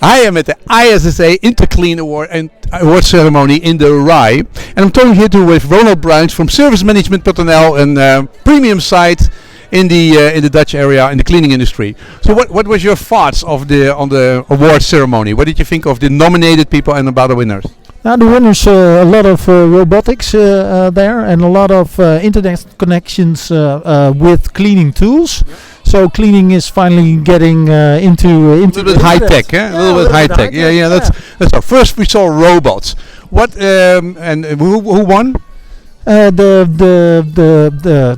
I am at the ISSA Interclean Award ceremony in the Rye, and I'm talking here with Ronald Bruins from Servicemanagement.nl, a premium site in the Dutch area in the cleaning industry. So what was your thoughts on the award ceremony? What did you think of the nominated people and about the winners? The winners, a lot of robotics there, and a lot of internet connections with cleaning tools. Yeah. So cleaning is finally getting into a little bit high tech, eh? A little bit high tech. Yeah. That's all. First we saw robots. What and who won? The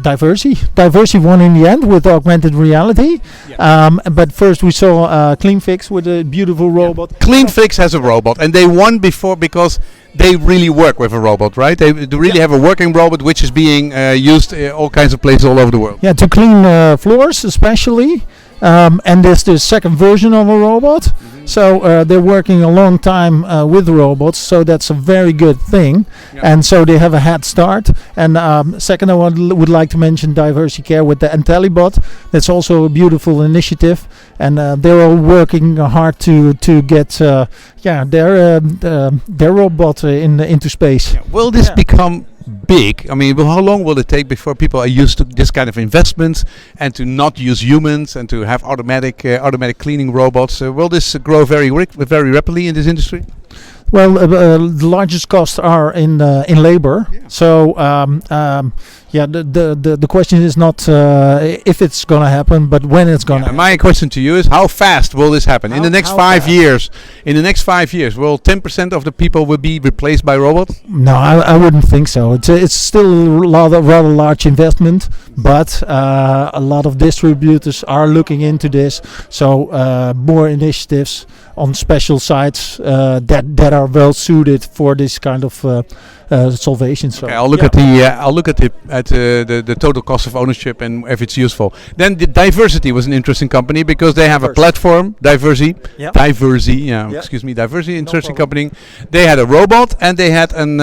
Diversey won in the end with augmented reality. Yeah. But first we saw CleanFix with a beautiful robot. CleanFix has a robot, and they won before because they really work with a robot, right? They really have a working robot which is being used in all kinds of places all over the world. Yeah, to clean floors especially. And there's the second version of a robot. Mm-hmm. So they're working a long time with robots, so that's a very good thing. Yeah. And so they have a head start. And second, I would like to mention Diversity Care with the IntelliBot. That's also a beautiful initiative, and they're all working hard to get their robot into space. Yeah. Will this become big? I mean, how long will it take before people are used to this kind of investments and to not use humans and to have automatic cleaning robots? Will this grow very rapidly in this industry? Well, the largest costs are in labor. Yeah. So the question is not if it's going to happen, but when it's going to happen. My question to you is, how fast will this happen? In the next 5 years, will 10% of the people will be replaced by robots? No, I wouldn't think so. It's still a rather large investment, but a lot of distributors are looking into this. So more initiatives on special sites that are well suited for this kind of salvation. So okay, I'll look at the total cost of ownership and if it's useful. Then the Diversity was an interesting company because they have a platform, Diversity, interesting company. They had a robot and they had an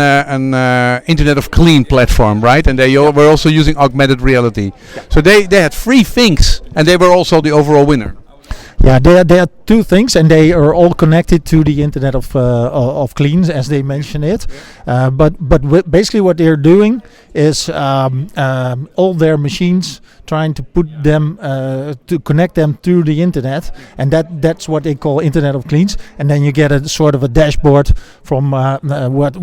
Internet of Clean platform, right? And they were also using augmented reality. Yeah. So they had 3 things, and they were also the overall winner. Yeah, there are 2 things, and they are all connected to the Internet of Cleans, as they mention it. Yeah. But basically, what they're doing is all their machines trying to put them to connect them to the internet, and that's what they call Internet of Cleans. And then you get a sort of a dashboard from what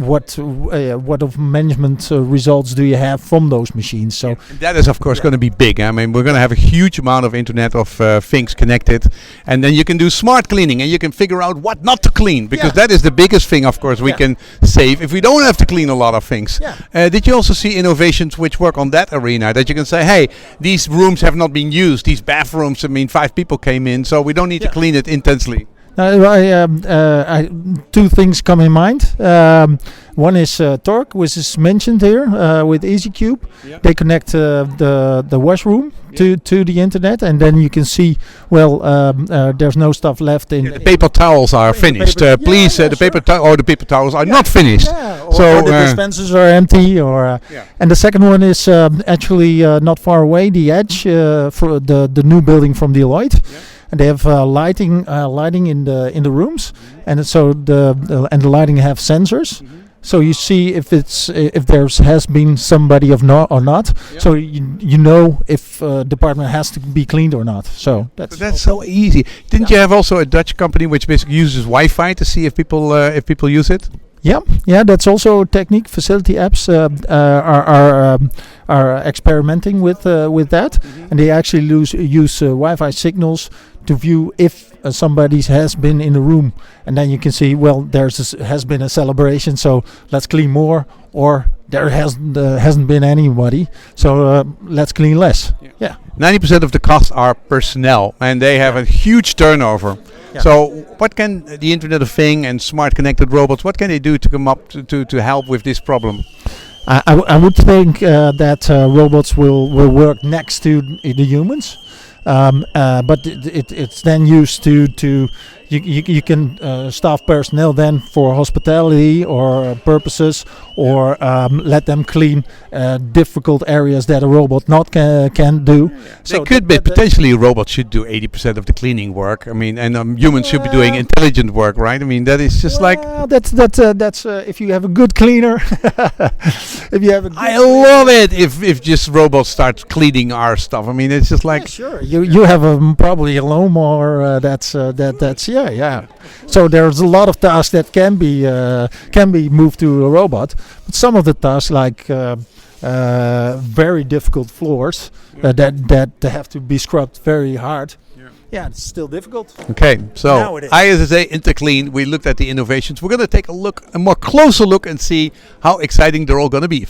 of management results do you have from those machines. So that is of course going to be big. I mean, we're going to have a huge amount of Internet of things connected, and then you can do smart cleaning and you can figure out what not to clean, because that is the biggest thing, of course, we can save if we don't have to clean a lot of things. Yeah. Did you also see innovations which work on that arena, that you can say, hey, these rooms have not been used, these bathrooms, I mean, 5 people came in, so we don't need to clean it intensely? I 2 things come in mind. One is Torque, which is mentioned here with EasyCube. Yeah. They connect the washroom to the internet, and then you can see, there's no stuff left in. The paper towels are finished. The paper towels are not finished. Yeah, or the dispensers are empty. And the second one is actually not far away, the Edge for the new building from Deloitte. Yeah. And they have lighting in the rooms, and so the lighting have sensors. Mm-hmm. So you see if there has been somebody or not. Yeah. So you know if department has to be cleaned or not. So that's so easy. Didn't you have also a Dutch company which basically uses Wi-Fi to see if people use it? Yeah, that's also a technique. Facility apps are experimenting with that, mm-hmm. and they actually use Wi-Fi signals to view if somebody has been in the room, and then you can see, has been a celebration, so let's clean more, or there hasn't been anybody, so let's clean less. Yeah. 90% of the costs are personnel, and they have a huge turnover. Yeah. So what can the Internet of Things and smart connected robots, what can they do to come up to help with this problem? I would think that robots will work next to the humans. But it's then used to you can staff personnel then for hospitality or purposes, or let them clean difficult areas that a robot not can do. So could be potentially a robot should do 80% of the cleaning work. I mean, and humans should be doing intelligent work, right? I mean, that is just that's if you have a good cleaner. If you have a good I love it if just robots start cleaning our stuff. I mean, it's just like sure. You have probably a lawnmower that's. So there's a lot of tasks that can be moved to a robot, but some of the tasks like very difficult floors that have to be scrubbed very hard. Yeah, it's still difficult. Okay, so ISSA Interclean, we looked at the innovations. We're going to take a more closer look and see how exciting they're all going to be.